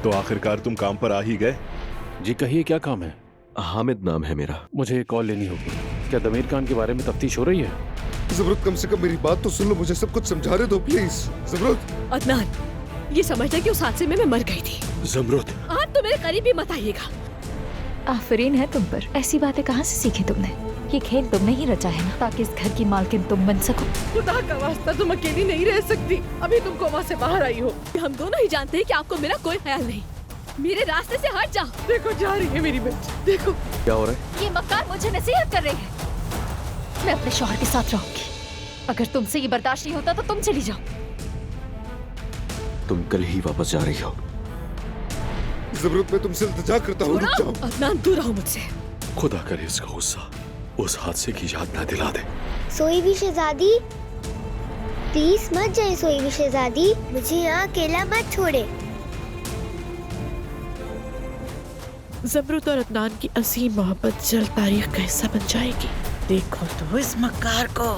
तो आखिरकार तुम काम पर आ ही गए। जी कहिए, क्या काम है? हामिद नाम है मेरा। मुझे कॉल लेनी होगी। क्या दमीर खान के बारे में तफ्तीश हो रही है? ज़मरुद, कम से कम मेरी बात तो सुन लो, मुझे सब कुछ समझाने दो प्लीज। ज़मरुद, अदनान, ये समझना कि उस हादसे में मैं मर गई थी। ज़मरुद, आप तो मेरे करीब भी मत आइएगा। आफरीन है तुम पर। ऐसी बातें कहाँ से सीखी तुमने? ये खेल तुमने ही रचा है ना, ताकि इस घर की मालकिन तुम बन सको। खुदा का वास्ता, तुम अकेली नहीं रह सकती। अभी तुम कोमा से बाहर आई हो। हम दोनों ही जानते हैं कि आपको मेरा कोई ख्याल नहीं। मेरे रास्ते से हट जाओ। देखो जा रही है मेरी बच्ची, देखो। क्या हो रहा है? ये मक्कार मुझे नसीहत कर रही है। मैं अपने शौहर के साथ रहूंगी। अगर तुमसे ये बर्दाश्त नहीं होता तो तुम चली जाओ। तुम कल ही वापस जा रही हो। ज़मरुद, मैं तुमसे इल्तिजा करता हूँ, रुक जाओ। अदनान, दूर रहो मुझसे। खुदा करे इसका गुस्सा उस हादसे की याद ना दिला दे। सोई भी शहजादी, प्लीज मत जाए। सोई भी शहजादी, मुझे यहाँ अकेला मत छोड़े। ज़मरुद और अदनान की असीम मोहब्बत जल्द तारीख का हिस्सा बन जाएगी। देखो तो इस मक्कार को।